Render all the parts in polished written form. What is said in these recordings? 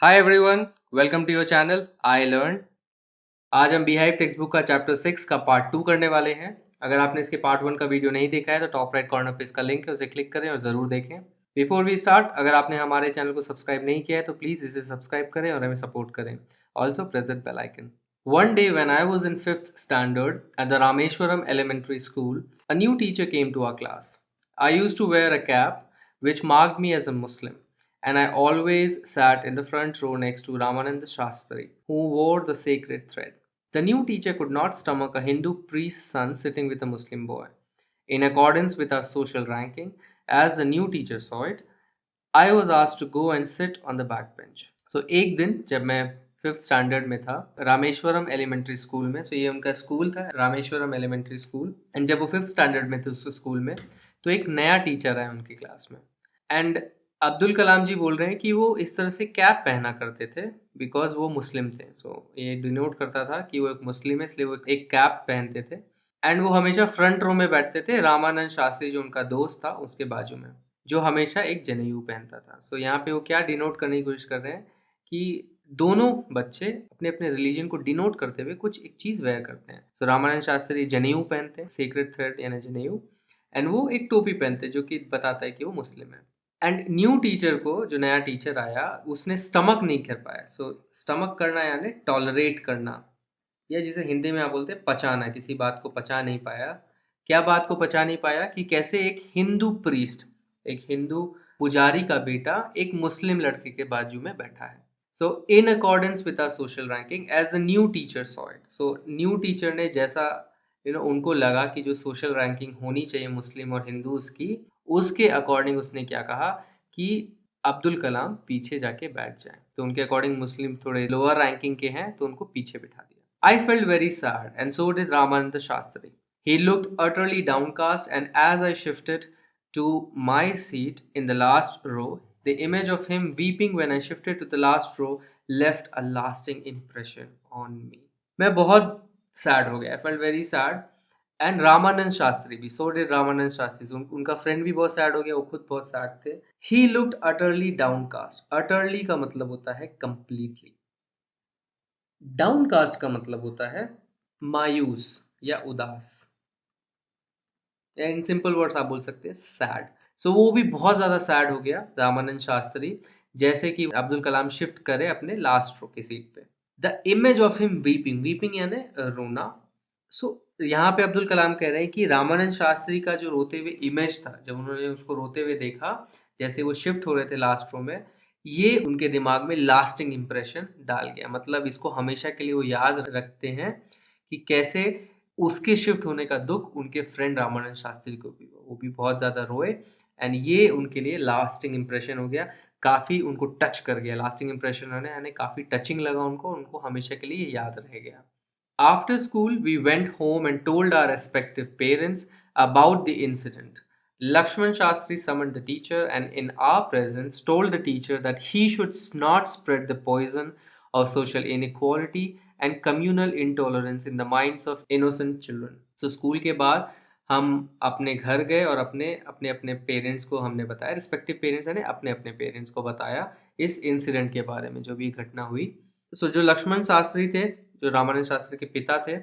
Hi everyone, welcome to your channel I learn. आज हम beehive textbook का chapter 6 का पार्ट 2 करने वाले हैं। अगर आपने इसके पार्ट 1 का वीडियो नहीं देखा है तो टॉप राइट कॉर्नर पे इसका लिंक है, उसे क्लिक करें और ज़रूर देखें। बिफोर वी स्टार्ट, अगर आपने हमारे चैनल को सब्सक्राइब नहीं किया है तो प्लीज़ इसे सब्सक्राइब करें और हमें सपोर्ट करें। Also press that bell icon. One day when I was in 5th standard at the Rameshwaram Elementary School, a new teacher came to our class. I used to wear a cap which marked me as a Muslim, and I always sat in the front row next to Ramananda Shastri, who wore the sacred thread. The new teacher could not stomach a Hindu priest's son sitting with a Muslim boy. In accordance with our social ranking, as the new teacher saw it, I was asked to go and sit on the back bench. So एक दिन जब मैं 5th standard में था Rameswaram elementary school में, ये उनका school था रामेश्वरम एलिमेंट्री स्कूल। एंड जब वो 5th स्टैंडर्ड में थे उस स्कूल में, तो एक नया टीचर आया उनकी क्लास में। एंड अब्दुल कलाम जी बोल रहे हैं कि वो इस तरह से कैप पहना करते थे बिकॉज वो मुस्लिम थे। ये डिनोट करता था कि वो एक मुस्लिम है, इसलिए वो एक कैप पहनते थे। एंड वो हमेशा फ्रंट रो में बैठते थे, रामानंद शास्त्री जो उनका दोस्त था उसके बाजू में, जो हमेशा एक जनेऊ पहनता था। यहाँ पे वो क्या डिनोट करने की कोशिश कर रहे हैं कि दोनों बच्चे अपने अपने रिलीजन को डिनोट करते हुए कुछ एक चीज़ वेयर करते हैं। रामानंद शास्त्री जनेऊ पहनते हैं, सीक्रेट थ्रेड यानी जनेऊ, एंड वो एक टोपी पहनते हैं जो कि बताता है कि वो मुस्लिम है। एंड न्यू टीचर को, जो नया टीचर आया, उसने स्टमक नहीं कर पाया। स्टमक करना यानी टॉलरेट करना, या जिसे हिंदी में आप बोलते हैं पचाना, किसी बात को पचा नहीं पाया। क्या बात को पचा नहीं पाया कि कैसे एक हिंदू प्रीस्ट, एक हिंदू पुजारी का बेटा एक मुस्लिम लड़के के बाजू में बैठा है। In accordance with our social ranking as the new teacher saw it, new teacher ने जैसा उनको लगा कि जो सोशल रैंकिंग होनी चाहिए मुस्लिम और हिंदूज की, उसके अकॉर्डिंग उसने क्या कहा कि अब्दुल कलाम पीछे जाके बैठ जाए। तो उनके अकॉर्डिंग मुस्लिम थोड़े लोअर रैंकिंग के हैं तो उनको पीछे बिठा दिया। I felt very sad, and so did Ramananda Shastri. He looked utterly downcast, and as I shifted to my seat in the last row, the image of him weeping when I shifted to the last row left a lasting impression on me. मैं बहुत sad हो गया, I felt very sad. And Ramanand Shastri भी, so did Ramanand Shastri, उनका friend भी बहुत sad हो गया, वो खुद बहुत सैड थे। He looked utterly downcast. Utterly का मतलब होता है कंप्लीटली, डाउनकास्ट का मतलब होता है मायूस या उदास, या इन सिंपल वर्ड्स आप बोल सकते हैं सैड। वो भी बहुत ज़्यादा सैड हो गया रामानंद शास्त्री, जैसे कि अब्दुल कलाम शिफ्ट करे अपने लास्ट रो की सीट पे। The image of him weeping, weeping यानी रोना। यहाँ पे अब्दुल कलाम कह रहे हैं कि रामानंद शास्त्री का जो रोते हुए इमेज था, जब उन्होंने उसको रोते हुए देखा जैसे वो शिफ्ट हो रहे थे लास्ट रो में, ये उनके दिमाग में लास्टिंग इम्प्रेशन डाल गया। मतलब इसको हमेशा के लिए वो याद रखते हैं कि कैसे उसके शिफ्ट होने का दुख उनके फ्रेंड रामानंद शास्त्री को भी, वो भी बहुत ज़्यादा रोए। एंड ये उनके लिए लास्टिंग इम्प्रेशन हो गया, काफ़ी उनको टच कर गया। लास्टिंग इम्प्रेशन होने यानी काफ़ी टचिंग लगा उनको हमेशा के लिए याद रह गया। After school, we went home and told our respective parents about the incident. Lakshman Shastri summoned the teacher and, in our presence, told the teacher that he should not spread the poison of social inequality and communal intolerance in the minds of innocent children. School के बाद हम अपने घर गए और अपने अपने अपने पेरेंट्स को हमने बताया, रिस्पेक्टिव पेरेंट्स यानी अपने अपने पेरेंट्स को बताया इस इंसिडेंट के बारे में, जो भी घटना हुई। जो लक्ष्मण शास्त्री थे, जो रामानंद शास्त्री के पिता थे,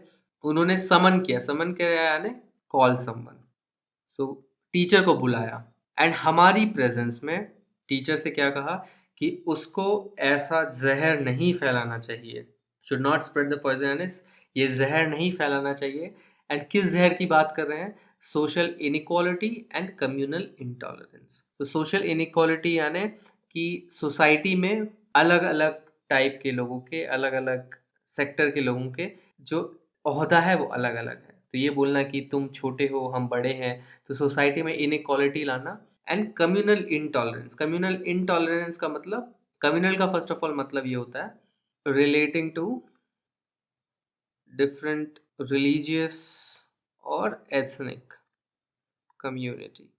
उन्होंने समन किया यानी कॉल समवन। टीचर को बुलाया एंड हमारी प्रेजेंस में टीचर से क्या कहा कि उसको ऐसा जहर नहीं फैलाना चाहिए, should not spread the poison यानी ये जहर नहीं फैलाना चाहिए। एंड किस जहर की बात कर रहे हैं? Social inequality and communal intolerance. तो सोशल इनइक्वालिटी यानी कि सोसाइटी में अलग अलग टाइप के लोगों के, अलग अलग सेक्टर के लोगों के जो ओहदा है वो अलग अलग है। तो ये बोलना कि तुम छोटे हो हम बड़े हैं, तो सोसाइटी में इनइक्वालिटी लाना। And communal intolerance, communal intolerance का मतलब, कम्युनल का फर्स्ट ऑफ ऑल मतलब ये होता है रिलेटिंग टू डिफरेंट रिलीजियस और एथनिक कम्युनिटी।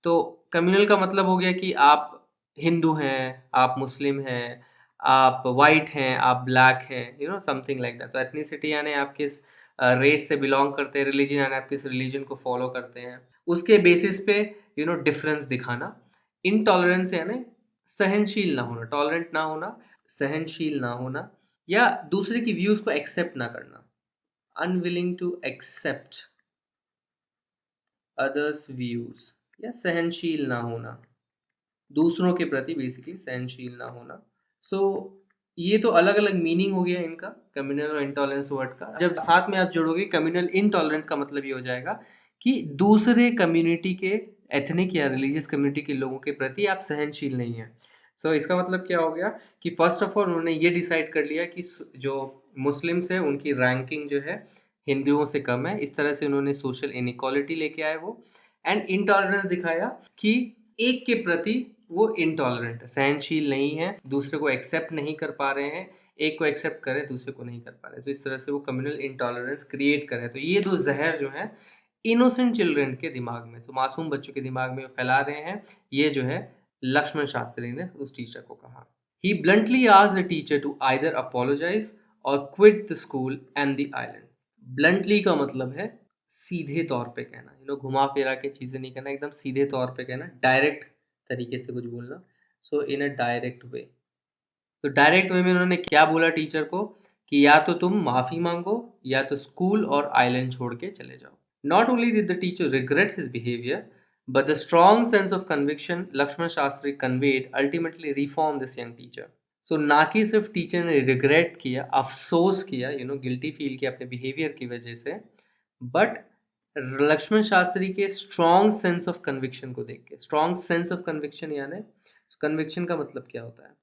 तो कम्युनल का मतलब हो गया कि आप हिंदू हैं, आप मुस्लिम हैं, आप वाइट हैं, आप ब्लैक हैं, समथिंग लाइक दैट। तो एथनिसिटी यानी आप किस रेस से बिलोंग करते हैं, रिलीजन यानी आप किस रिलीजन को फॉलो करते हैं, उसके बेसिस पे डिफरेंस दिखाना। इनटॉलरेंस यानी सहनशील ना होना, टॉलरेंट ना होना, सहनशील ना होना या दूसरे की व्यूज को एक्सेप्ट ना करना, unwilling to accept others views, या सहनशील ना होना, दूसरों के प्रति बेसिकली सहनशील ना होना। सो ये तो अलग अलग मीनिंग हो गया इनका, कम्युनल और इंटॉलरेंस वर्ड का। जब साथ में आप जोड़ोगे कम्युनल इंटॉलरेंस का मतलब ये हो जाएगा कि दूसरे कम्युनिटी के, एथनिक या रिलीजियस कम्युनिटी के लोगों के प्रति आप सहनशील नहीं हैं। सो इसका मतलब क्या हो गया कि फर्स्ट ऑफ ऑल उन्होंने ये डिसाइड कर लिया कि जो मुस्लिम्स हैं उनकी रैंकिंग जो है हिंदुओं से कम है, इस तरह से उन्होंने सोशल इनइक्वालिटी लेके आए वो। एंड इंटॉलरेंस दिखाया कि एक के प्रति वो इंटॉलरेंट है, सहनशील नहीं है, दूसरे को एक्सेप्ट नहीं कर पा रहे हैं, एक को एक्सेप्ट करे दूसरे को नहीं कर पा रहे, तो इस तरह से वो कम्युनल इंटॉलरेंस क्रिएट करे। तो ये दो जहर जो है इनोसेंट चिल्ड्रन के दिमाग में, तो मासूम बच्चों के दिमाग में फैला रहे हैं, ये जो है लक्ष्मण शास्त्री ने उस टीचर को कहा। He bluntly asked the teacher to either apologise और quit the school and the island. Bluntly का मतलब है सीधे तौर पे कहना, घुमा फिरा के चीजें नहीं करना, एकदम सीधे तौर पे कहना, डायरेक्ट तरीके से कुछ बोलना। सो इन अ डायरेक्ट वे। तो डायरेक्ट वे में उन्होंने क्या बोला टीचर को कि या तो तुम माफी मांगो या तो स्कूल और आइलैंड छोड़ के चले जाओ। Not only did the teacher regret his behaviour but the strong sense of conviction Lakshman Shastri conveyed ultimately reform this young teacher. So ना कि सिर्फ टीचर ने रिग्रेट किया, अफसोस किया, गिल्टी फील किया अपने बिहेवियर की वजह से, बट लक्ष्मण शास्त्री के स्ट्रॉन्ग सेंस ऑफ कन्विक्शन को देख के। स्ट्रॉन्ग सेंस ऑफ कन्विक्शन यानी कन्विक्शन का मतलब क्या होता है?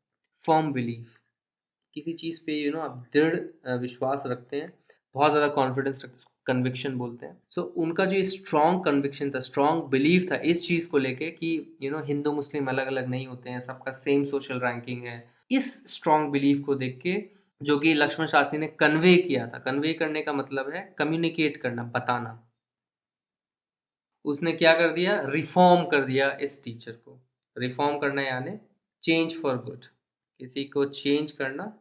फर्म बिलीफ, किसी चीज़ पे आप दृढ़ विश्वास रखते हैं, बहुत ज़्यादा कॉन्फिडेंस रखते हैं, कन्विक्शन बोलते हैं। सो उनका जो स्ट्रॉन्ग कन्विक्शन था, स्ट्रॉन्ग बिलीफ था इस चीज़ को लेके कि हिंदू मुस्लिम अलग अलग नहीं होते हैं, सबका सेम सोशल रैंकिंग है। इस स्ट्रॉन्ग बिलीफ को देख के जो कि लक्ष्मण शास्त्री ने कन्वे किया था, कन्वे करने का मतलब है कम्युनिकेट करना, बताना। उसने क्या कर दिया? रिफॉर्म कर दिया इस टीचर को। रिफॉर्म करना यानी चेंज फॉर गुड, किसी को चेंज करना,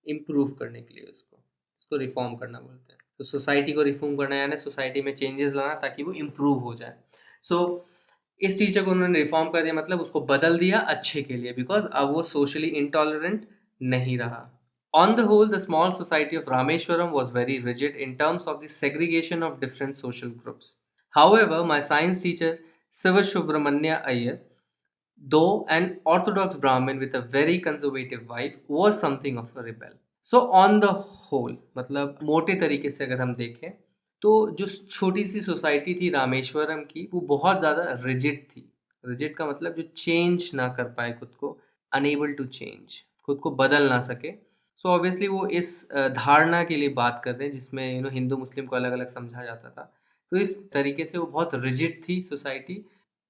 इम्प्रूव करने के लिए उसको रिफॉर्म करना बोलते हैं। तो सोसाइटी को रिफॉर्म करना यानी सोसाइटी में चेंजेस लाना ताकि वो इम्प्रूव हो जाए। सो इस टीचर को उन्होंने रिफॉर्म कर दिया, मतलब उसको बदल दिया अच्छे के लिए, बिकॉज अब वो सोशली इंटॉलरेंट नहीं रहा। On the whole, the small society of Rameshwaram was very rigid in terms of the segregation of different social groups. However, my science teacher, Sivasubramanya Iyer, though an orthodox Brahmin with a very conservative wife, was something of a rebel. So, on the whole, मतलब मोटे तरीके से अगर हम देखें तो जो छोटी सी सोसाइटी थी रामेश्वरम की, वो बहुत ज़्यादा रिजिड थी। रिजिड का मतलब जो चेंज ना कर पाए खुद को, अनेबल टू चेंज, खुद को बदल ना सके। सो ऑब्वियसली वो इस धारणा के लिए बात कर रहे हैं जिसमें हिंदू मुस्लिम को अलग अलग समझा जाता था। तो इस तरीके से वो बहुत रिजिड थी society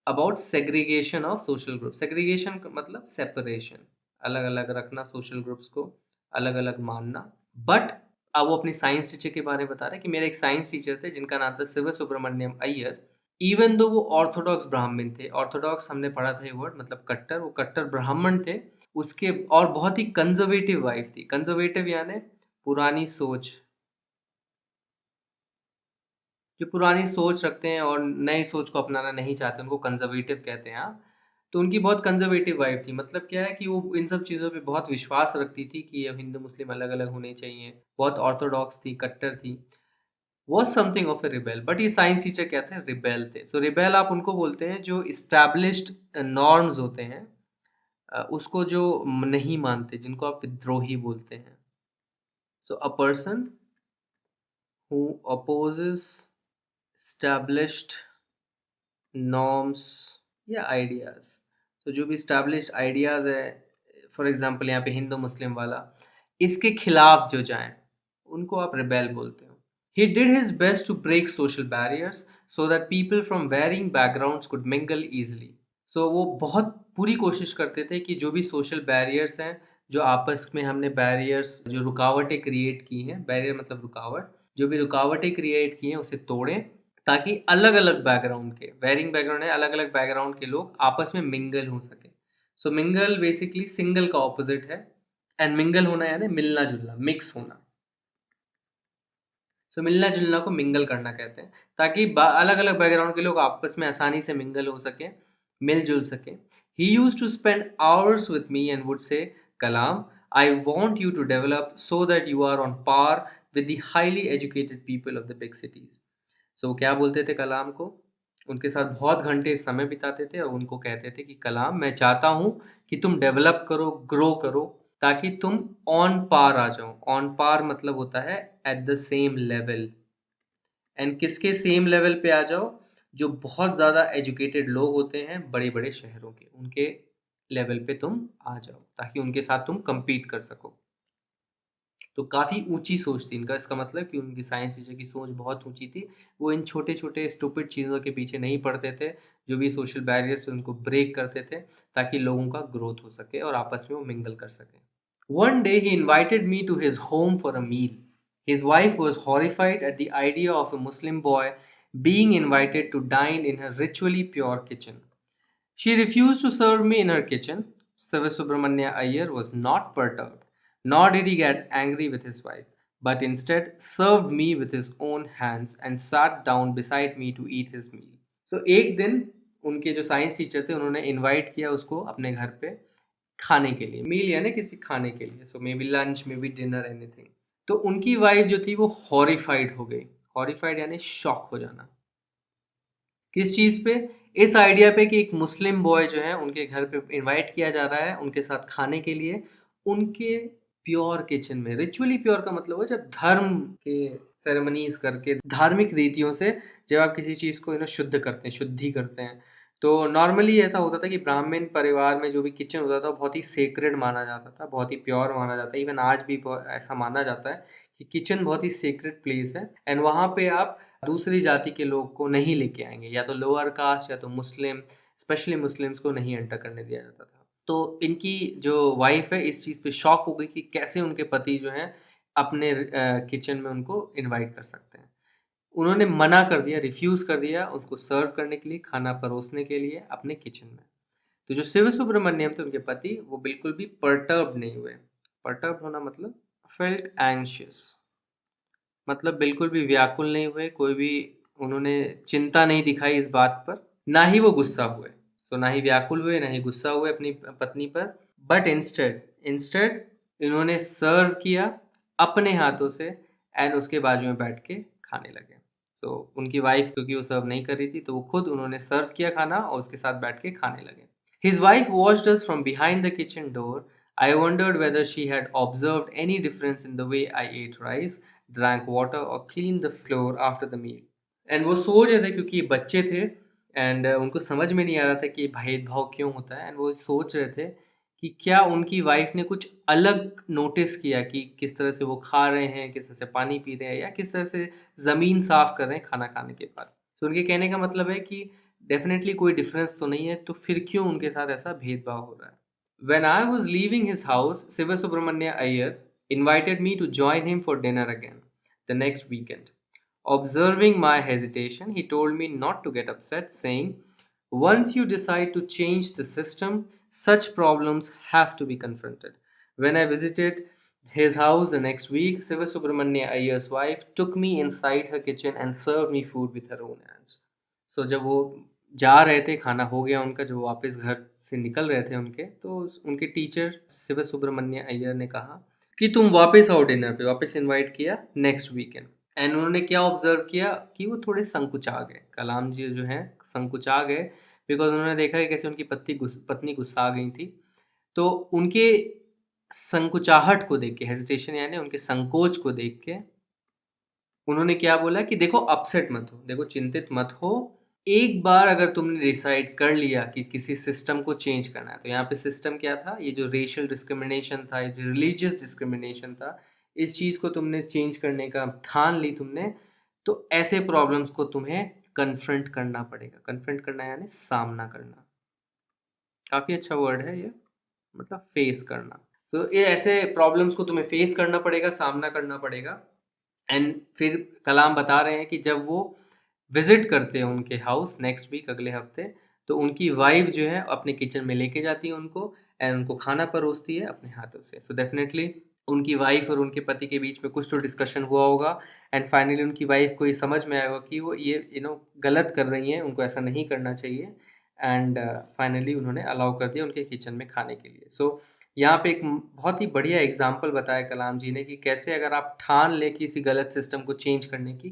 about segregation of social group. Segregation का मतलब सेपरेशन, अलग अलग रखना, सोशल ग्रुप्स को अलग अलग मानना। बट अब वो अपनी साइंस टीचर के बारे में बता रहे हैं कि मेरे एक साइंस टीचर थे जिनका नाम था शिव सुब्रमण्यम अय्यर। इवन दो वो ऑर्थोडॉक्स ब्राह्मण थे, ऑर्थोडॉक्स हमने पढ़ा था ये वर्ड, मतलब कट्टर, वो कट्टर ब्राह्मण थे। उसके और बहुत ही कंजर्वेटिव वाइफ थी। कंजर्वेटिव यानी पुरानी सोच, जो पुरानी सोच रखते हैं और नई सोच को अपनाना नहीं चाहते, उनको कंजर्वेटिव कहते हैं। तो उनकी बहुत कंजर्वेटिव वाइफ थी, मतलब क्या है कि वो इन सब चीज़ों पे बहुत विश्वास रखती थी कि ये हिंदू मुस्लिम अलग अलग होने चाहिए, बहुत ऑर्थोडॉक्स थी, कट्टर थी, was something of A rebel. But ये साइंस टीचर कहते हैं रिबेल थे। सो रिबेल आप उनको बोलते हैं जो इस्टेब्लिश्ड नॉर्म्स होते हैं, उसको जो नहीं मानते, जिनको आप विद्रोही बोलते हैं। So a person who opposes established norms या आइडियाज़। तो जो भी established आइडियाज़ है, फॉर एग्जांपल यहाँ पे हिंदू मुस्लिम वाला, इसके खिलाफ जो जाएं उनको आप रिबेल बोलते हो। He did his best to break social barriers so that people from varying backgrounds could mingle easily. So वो बहुत पूरी कोशिश करते थे कि जो भी सोशल बैरियर्स हैं, जो आपस में हमने बैरियर्स, जो रुकावटें क्रिएट की हैं, बैरियर मतलब रुकावट, जो भी रुकावटें क्रिएट की हैं उसे तोड़ें ताकि अलग अलग बैकग्राउंड के, वेरिंग बैकग्राउंड है, अलग अलग बैकग्राउंड के लोग आपस में मिंगल हो सके। सो मिंगल बेसिकली सिंगल का ऑपोजिट है, एंड मिंगल होना यानी मिलना जुलना, मिक्स होना। सो मिलना जुलना को मिंगल करना कहते हैं, ताकि अलग अलग बैकग्राउंड के लोग आपस में आसानी से मिंगल हो सके, मिलजुल सके। He used to spend hours with me and would say, Kalam, I want you to develop so that you are on par with the highly educated people of the big cities. So क्या बोलते थे कलाम को, उनके साथ बहुत घंटे समय बिताते थे और उनको कहते थे कि कलाम, मैं चाहता हूँ कि तुम डेवलप करो, ग्रो करो, ताकि तुम ऑन पार आ जाओ। ऑन पार मतलब होता है at the same level. And किसके सेम लेवल पे आ जाओ? जो बहुत ज़्यादा एजुकेटेड लोग होते हैं बड़े बड़े शहरों के, उनके लेवल पे तुम आ जाओ, ताकि उनके साथ तुम compete कर सको। तो काफ़ी ऊंची सोच थी इनका। इसका मतलब कि उनकी साइंस टीचर की सोच बहुत ऊंची थी। वो इन छोटे छोटे स्टूपिड चीज़ों के पीछे नहीं पड़ते थे, जो भी सोशल बैरियर्स उनको ब्रेक करते थे, ताकि लोगों का ग्रोथ हो सके और आपस में वो मिंगल कर सके। One day he invited me to his home for a meal. His wife was horrified at the idea of a Muslim boy being invited to dine in her ritually pure kitchen. She refused to serve me in her kitchen. Sivasubramanya Iyer was not perturbed, nor did he get angry with his wife, but instead served me with his own hands and sat down beside me to eat his meal. So एक दिन उनके जो science teacher थे उन्होंने invite किया उसको अपने घर पे खाने के लिए, मील यानी किसी खाने के लिए, so maybe lunch, maybe dinner, anything. तो उनकी वाइफ जो थी वो हॉरिफाइड हो गई। हॉरिफाइड यानी शॉक हो जाना। किस चीज़ पे? इस आइडिया पे कि एक मुस्लिम बॉय जो है उनके घर पे इनवाइट किया जा रहा है उनके साथ खाने के लिए, उनके प्योर किचन में। रिचुअली प्योर का मतलब है जब धर्म के सेरेमनीज करके, धार्मिक रीतियों से जब आप किसी चीज़ को शुद्ध करते हैं, शुद्धि करते हैं। तो नॉर्मली ऐसा होता था कि ब्राह्मण परिवार में जो भी किचन होता था बहुत ही सेक्रेड माना जाता था, बहुत ही प्योर माना जाता है। इवन आज भी ऐसा माना जाता है कि किचन बहुत ही सेक्रेड प्लेस है, एंड वहाँ पे आप दूसरी जाति के लोग को नहीं लेके आएंगे, या तो लोअर कास्ट या तो मुस्लिम, स्पेशली मुस्लिम्स को नहीं एंटर करने दिया जाता था। तो इनकी जो वाइफ है इस चीज़ पे शॉक हो गई कि कैसे उनके पति जो हैं अपने किचन में उनको इनवाइट कर सकते हैं। उन्होंने मना कर दिया, रिफ्यूज़ कर दिया उनको सर्व करने के लिए, खाना परोसने के लिए अपने किचन में। तो जो शिव सुब्रमण्यम थे उनके पति, वो बिल्कुल भी परटर्ब नहीं हुए। परटर्ब होना मतलब फेल्ट एंग्शियस, मतलब बिल्कुल भी व्याकुल नहीं हुए, कोई भी उन्होंने चिंता नहीं दिखाई इस बात पर, ना ही वो गुस्सा हुए। सो ना ही व्याकुल हुए, ना ही गुस्सा हुए अपनी पत्नी पर, बट इंस्टेड इंस्टेड इन्होंने सर्व किया अपने हाथों से, एंड उसके बाजू में बैठ के खाने लगे। तो उनकी वाइफ क्योंकि वो सर्व नहीं कर रही थी, तो वो खुद उन्होंने सर्व किया खाना और उसके साथ बैठ के खाने लगे। His wife watched us from behind the kitchen door. I wondered whether she had observed any difference in the way I ate rice, drank water or cleaned the floor after the meal. And वो सोच रहे थे क्योंकि ये बच्चे थे, and उनको समझ में नहीं आ रहा था कि भेदभाव क्यों होता है, एंड वो सोच रहे थे कि क्या उनकी वाइफ ने कुछ अलग नोटिस किया कि किस तरह से वो खा रहे हैं, किस तरह से पानी पी रहे हैं, या किस तरह से ज़मीन साफ कर रहे हैं खाना खाने के बाद। तो उनके कहने का मतलब है कि डेफिनेटली कोई डिफरेंस तो नहीं है, तो फिर क्यों उनके साथ ऐसा भेदभाव हो रहा है। When I was leaving his house, Siva Subramanya Iyer invited me to join him for dinner again the next weekend. Observing my hesitation, he told me not to get upset, saying, once you decide to change the system, such problems have to be confronted. When I visited his house the next week, Siva Subramanya Iyer's wife took me inside her kitchen and served me food with her own hands. So जब वो जा रहे थे, खाना हो गया उनका, जब वो वापस घर से निकल रहे थे उनके, तो उनके टीचर शिव सुब्रमण्य अय्यर ने कहा कि तुम वापस आओ डिनर पे, वापस इनवाइट किया नेक्स्ट वीकेंड। एंड उन्होंने क्या ऑब्जर्व किया कि वो थोड़े संकुचा गए, कलाम जी जो हैं संकुचा गए, बिकॉज उन्होंने देखा कि कैसे उनकी पत्नी गुस्सा गई थी। तो उनके संकुचाहट को देख के, हेजिटेशन यानी उनके संकोच को देख के, उन्होंने क्या बोला कि देखो अपसेट मत हो, देखो चिंतित मत हो, एक बार अगर तुमने डिसाइड कर लिया कि किसी सिस्टम को चेंज करना है, तो यहाँ पे सिस्टम क्या था, ये जो रेशियल डिस्क्रिमिनेशन था, ये जो रिलीजियस डिस्क्रिमिनेशन था, इस चीज़ को तुमने चेंज करने का ठान ली तुमने, तो ऐसे प्रॉब्लम्स को तुम्हें कन्फ्रंट करना पड़ेगा। कन्फ्रंट करना यानी सामना करना, काफ़ी अच्छा वर्ड है ये, मतलब फेस करना। सो ये ऐसे प्रॉब्लम्स को तुम्हें फेस करना पड़ेगा, सामना करना पड़ेगा। एंड फिर कलाम बता रहे हैं कि जब वो विजिट करते हैं उनके हाउस नेक्स्ट वीक, अगले हफ्ते, तो उनकी वाइफ जो है अपने किचन में लेके जाती है उनको, एंड उनको खाना परोसती है अपने हाथों से। सो डेफिनेटली उनकी वाइफ और उनके पति के बीच में कुछ तो डिस्कशन हुआ होगा, एंड फाइनली उनकी वाइफ को ये समझ में आया होगा कि वो ये गलत कर रही हैं, उनको ऐसा नहीं करना चाहिए, एंड फाइनली उन्होंने अलाउ कर दिया उनके किचन में खाने के लिए। सो यहाँ पे एक बहुत ही बढ़िया एग्जाम्पल बताया कलाम जी ने कि कैसे अगर आप ठान ले किसी गलत सिस्टम को चेंज करने की,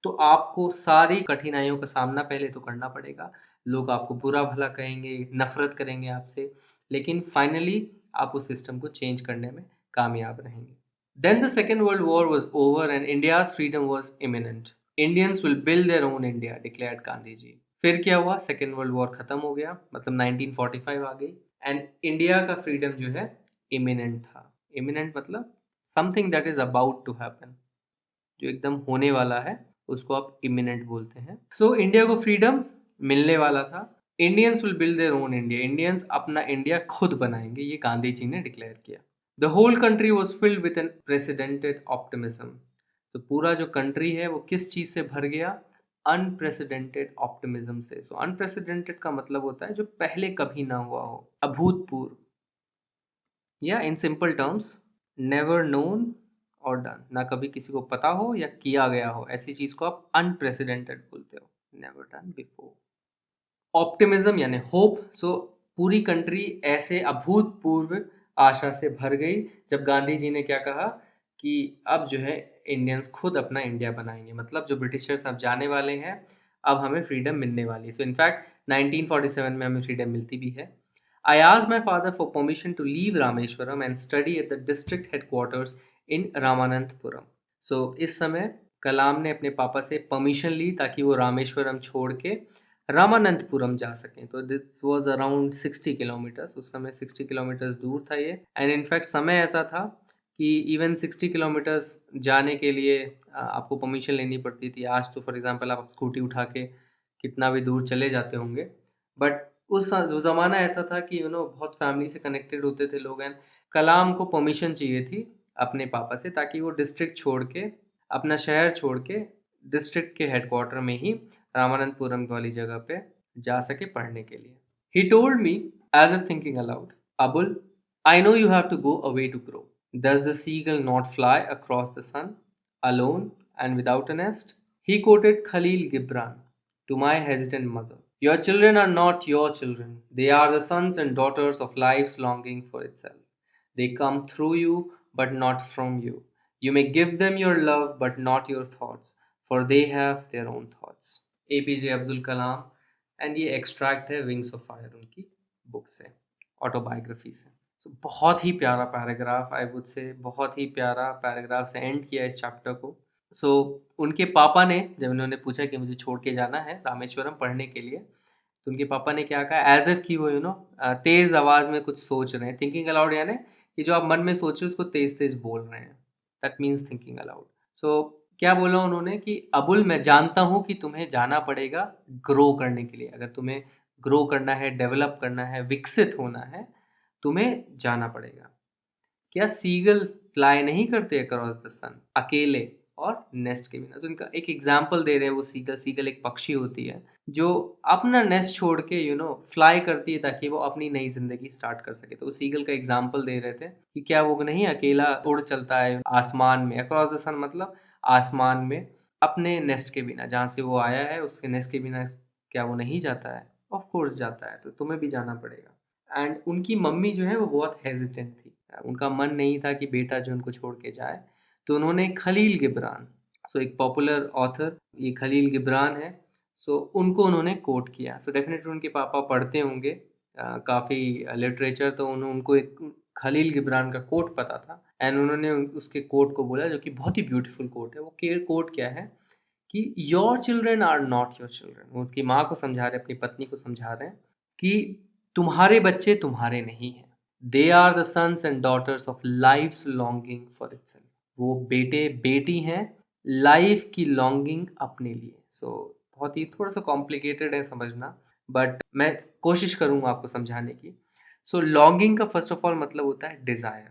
तो आपको सारी कठिनाइयों का सामना पहले तो करना पड़ेगा। लोग आपको बुरा भला कहेंगे, नफरत करेंगे आपसे, लेकिन फाइनली आप उस सिस्टम को चेंज करने में कामयाब रहेंगे। Then the second world war was over and India's freedom was imminent. Indians will build their own India, declared Gandhi ji. फिर क्या हुआ, सेकेंड वर्ल्ड वॉर खत्म हो गया, मतलब 1945 आ गई, एंड इंडिया का फ्रीडम जो है इमिनेंट था। इमिनेंट मतलब something that is about to happen, जो एकदम होने वाला है उसको आप इमिनेंट बोलते हैं। सो इंडिया को फ्रीडम मिलने वाला था। Indians will build their own India, Indians अपना इंडिया खुद बनाएंगे, ये गांधी जी ने डिक्लेयर किया। The whole country was filled with an unprecedented optimism. तो पूरा जो कंट्री है वो किस चीज से भर गया, अनप्रेसिडेंटेड ऑप्टिमिज्म से। सो अनप्रेसिडेंटेड का मतलब होता है जो पहले कभी ना हुआ हो, अभूतपूर्व, या in simple terms never known और डन, ना कभी किसी को पता हो या किया गया हो, ऐसी चीज को आप अनप्रेसिडेंटेड बोलते हो, नेवर डन बिफोर। ऑप्टिमिज्म यानी होप। सो पूरी कंट्री ऐसे अभूतपूर्व आशा से भर गई जब गांधी जी ने क्या कहा कि अब जो है इंडियंस खुद अपना इंडिया बनाएंगे, मतलब जो ब्रिटिशर्स अब जाने वाले हैं, अब हमें फ्रीडम मिलने वाली है। सो इनफैक्ट 1947 में हमें फ्रीडम मिलती भी है। I asked my father for permission to leave Rameshwaram and study at the district headquarters in Ramananthapuram. So इस समय कलाम ने अपने पापा से परमिशन ली ताकि वो रामेश्वरम छोड़ के रामानंतपुरम जा सकें। तो दिस वाज अराउंड 60 किलोमीटर्स, उस समय 60 किलोमीटर्स दूर था ये। एंड इनफैक्ट समय ऐसा था कि इवन 60 किलोमीटर्स जाने के लिए आपको परमिशन लेनी पड़ती थी। आज तो फॉर एग्जांपल आप स्कूटी उठा के कितना भी दूर चले जाते होंगे, बट उस ज़माना ऐसा था कि बहुत फैमिली से कनेक्टेड होते थे लोग। एंड कलाम को परमिशन चाहिए थी अपने पापा से ताकि वो डिस्ट्रिक्ट छोड़ के, अपना शहर छोड़ के डिस्ट्रिक्ट के हेडक्वार्टर में ही रामानंदपुरम वाली जगह पे जा सके पढ़ने के लिए। He told me as if thinking aloud, Abul, I know you have to go away to grow. Does the seagull not fly across the sun alone and without a nest? He quoted Khalil Gibran to my hesitant mother. Your children are not your children. They are the sons and daughters of life's longing for itself. They come through you, but not from you. You may give them your love, but not your thoughts, for they have their own thoughts. APJ Abdul Kalam, and ये extract है wings of fire उनकी book से, autobiography से। सो बहुत ही प्यारा paragraph, I would say बहुत ही प्यारा paragraph से एंड किया इस चैप्टर को। सो उनके पापा ने जब उन्होंने पूछा कि मुझे छोड़ के जाना है रामेश्वरम पढ़ने के लिए, तो उनके पापा ने क्या कहा, एज इफ कि वो तेज आवाज में कुछ सोच रहे हैं। थिंकिंग अलाउड यानी कि जो आप मन में सोच रहे हो उसको तेज तेज बोल रहे हैं, दैट मीन्स थिंकिंग अलाउड। सो क्या बोला उन्होंने कि अबुल, मैं जानता हूँ कि तुम्हें जाना पड़ेगा ग्रो करने के लिए। अगर तुम्हें ग्रो करना है, डेवलप करना है, विकसित होना है, तुम्हें जाना पड़ेगा। क्या सीगल फ्लाई नहीं करते अक्रॉस द सन अकेले और नेस्ट के बिना? तो इनका एक एग्जाम्पल दे रहे हैं वो सीगल। सीगल एक पक्षी होती है जो अपना नेस्ट छोड़ के फ्लाई करती है ताकि वो अपनी नई जिंदगी स्टार्ट कर सके। तो वो सीगल का एग्जाम्पल दे रहे थे कि क्या वो नहीं अकेला उड़ चलता है आसमान में, अक्रॉस द सन मतलब आसमान में, अपने नेस्ट के बिना, जहाँ से वो आया है उसके नेस्ट के बिना क्या वो नहीं जाता है? ऑफ कोर्स जाता है, तो तुम्हें भी जाना पड़ेगा। एंड उनकी मम्मी जो है वो बहुत हेजिटेंट थी, उनका मन नहीं था कि बेटा जो उनको छोड़ के जाए। तो उन्होंने खलील गिब्रान, सो एक पॉपुलर ऑथर ये खलील गिब्रान है, सो उनको उन्होंने कोट किया। सो डेफिनेटली उनके पापा पढ़ते होंगे काफ़ी लिटरेचर, तो उनको एक खलील गिब्रान का कोट पता था एंड उन्होंने उसके कोट को बोला, जो कि बहुत ही ब्यूटीफुल कोट है। वो कोट क्या है कि your children are not your children. वो उसकी माँ को समझा रहे, अपनी पत्नी को समझा रहे हैं कि तुम्हारे बच्चे तुम्हारे नहीं हैं। They are the sons and daughters of life's longing for itself. वो बेटे बेटी हैं लाइफ की लॉन्गिंग अपने लिए। सो बहुत ही थोड़ा सा कॉम्प्लिकेटेड है समझना, बट मैं कोशिश करूँगा आपको समझाने की। सो लॉन्गिंग का फर्स्ट ऑफ ऑल मतलब होता है डिज़ायर।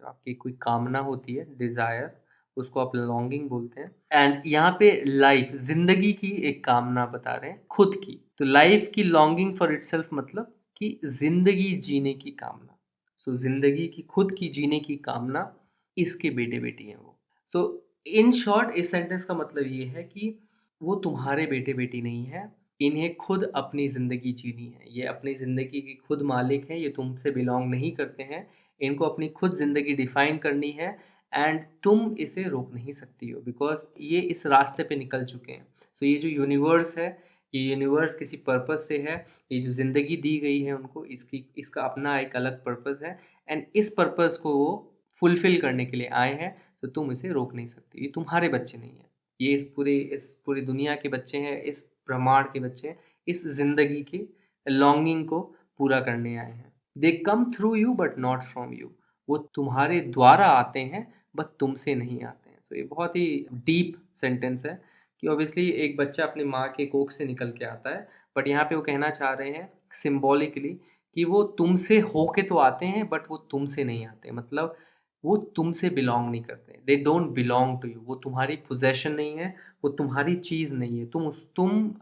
जो आपकी कोई कामना होती है, डिज़ायर, उसको आप लॉन्गिंग बोलते हैं। एंड यहाँ पे लाइफ, जिंदगी की एक कामना बता रहे हैं, खुद की। तो लाइफ की लॉन्गिंग फॉर इटसेल्फ मतलब कि जिंदगी जीने की कामना। सो जिंदगी की खुद की जीने की कामना, इसके बेटे बेटी हैं वो। सो इन शॉर्ट इस सेंटेंस का मतलब ये है कि वो तुम्हारे बेटे बेटी नहीं है, इन्हें खुद अपनी ज़िंदगी जीनी है, ये अपनी ज़िंदगी के खुद मालिक हैं, ये तुमसे बिलोंग नहीं करते हैं, इनको अपनी खुद ज़िंदगी डिफ़ाइन करनी है एंड तुम इसे रोक नहीं सकती हो बिकॉज़ ये इस रास्ते पे निकल चुके हैं। सो ये जो यूनिवर्स है, ये यूनिवर्स किसी पर्पस से है, ये जो ज़िंदगी दी गई है उनको इसका अपना एक अलग पर्पस है एंड इस पर्पस को वो फुलफ़िल करने के लिए आए हैं, तो तुम इसे रोक नहीं सकती। ये तुम्हारे बच्चे नहीं हैं, ये इस पूरी दुनिया के बच्चे हैं, इस ब्रह्मांड के बच्चे हैं, इस ज़िंदगी की लॉन्गिंग को पूरा करने आए हैं। They come through you but not from you. वो तुम्हारे द्वारा आते हैं बट तुमसे नहीं आते हैं। सो ये बहुत ही डीप सेंटेंस है कि ऑब्वियसली एक बच्चा अपनी माँ के कोख से निकल के आता है, बट यहाँ पे वो कहना चाह रहे हैं सिम्बॉलिकली कि वो तुमसे होके तो आते हैं बट वो तुमसे नहीं आते। मतलब वो तुमसे बिलोंग नहीं करते, they don't belong to you. वो तुम्हारी पोजेशन नहीं है, वो तुम्हारी चीज़ नहीं है। तुम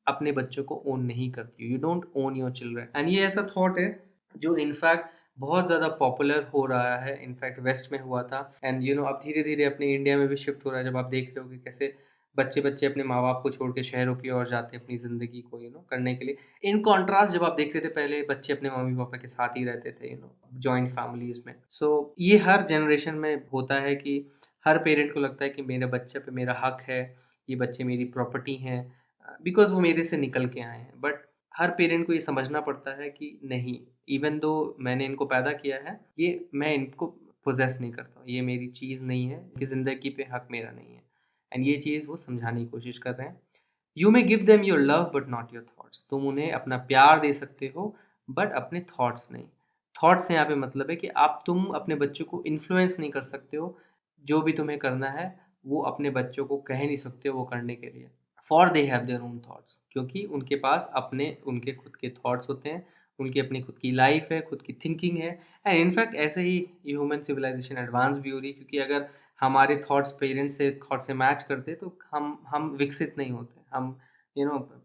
अपने बच्चों को ओन नहीं करती हो, you don't own your children. And ये ऐसा थॉट है जो इनफैक्ट बहुत ज़्यादा पॉपुलर हो रहा है, इनफैक्ट वेस्ट में हुआ था एंड अब धीरे धीरे अपने इंडिया में भी शिफ्ट हो रहा है। जब आप देख रहे हो कि कैसे बच्चे बच्चे अपने माँ बाप को छोड़ के शहरों की ओर जाते हैं अपनी ज़िंदगी को करने के लिए। इन कॉन्ट्रास्ट जब आप देख रहे थे पहले बच्चे अपने मम्मी पापा के साथ ही रहते थे जॉइंट फैमिलीज़ में। सो ये हर जनरेशन में होता है कि हर पेरेंट को लगता है कि मेरे बच्चे पे मेरा हक है, ये बच्चे मेरी प्रॉपर्टी हैं बिकॉज वो मेरे से निकल के आए हैं। बट हर पेरेंट को ये समझना पड़ता है कि नहीं, इवन दो मैंने इनको पैदा किया है, ये मैं इनको पोजेस नहीं करता हूँ, ये मेरी चीज़ नहीं है, कि ज़िंदगी पे हक मेरा नहीं है। एंड ये चीज़ वो समझाने की कोशिश कर रहे हैं। You may give them your love but not your thoughts. तुम उन्हें अपना प्यार दे सकते हो बट अपने थॉट्स नहीं। थॉट्स यहाँ पे मतलब है कि तुम अपने बच्चों को इन्फ्लुएंस नहीं कर सकते हो। जो भी तुम्हें करना है वो अपने बच्चों को कह नहीं सकते हो वो करने के लिए। For they have their own thoughts, क्योंकि उनके पास उनके खुद के थॉट्स होते हैं, उनकी अपनी खुद की लाइफ है, खुद की थिंकिंग है। एंड इनफैक्ट ऐसे ही ह्यूमन सिविलाइजेशन एडवांस भी हो रही है, क्योंकि अगर हमारे थॉट्स पेरेंट्स से थॉट से मैच करते तो हम विकसित नहीं होते। हम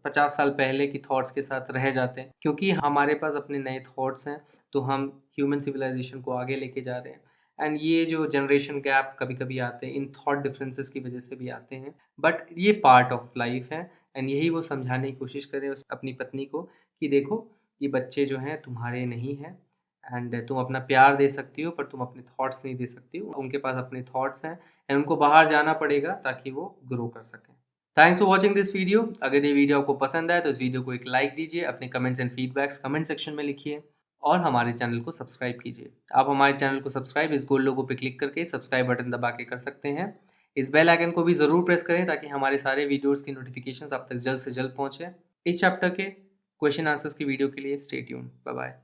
50 साल पहले की थॉट्स के साथ रह जाते हैं, क्योंकि हमारे पास अपने नए थॉट्स हैं, तो हम ह्यूमन सिविलाइजेशन को आगे लेके जा रहे हैं। एंड ये जो जनरेशन गैप कभी कभी आते हैं इन थॉट डिफरेंसेस की वजह से भी आते हैं, बट ये पार्ट ऑफ लाइफ है। एंड यही वो समझाने की कोशिश करें अपनी पत्नी को कि देखो, ये बच्चे जो हैं तुम्हारे नहीं हैं एंड तुम अपना प्यार दे सकती हो पर तुम अपने थॉट्स नहीं दे सकती हो। उनके पास अपने थॉट्स हैं एंड उनको बाहर जाना पड़ेगा ताकि वो ग्रो कर सकें। Thanks for watching this video. अगर ये वीडियो आपको पसंद आए तो इस वीडियो को एक लाइक दीजिए, अपने comments and feedbacks comment section में लिखिए और हमारे चैनल को सब्सक्राइब कीजिए। आप हमारे चैनल को सब्सक्राइब इस गोल लोगो पे क्लिक करके सब्सक्राइब बटन दबा के कर सकते हैं। इस बेल आइकन को भी ज़रूर प्रेस करें ताकि हमारे सारे वीडियोस की नोटिफिकेशंस आप तक जल्द से जल्द पहुंचे। इस चैप्टर के क्वेश्चन आंसर्स की वीडियो के लिए स्टे ट्यून्ड। Bye bye.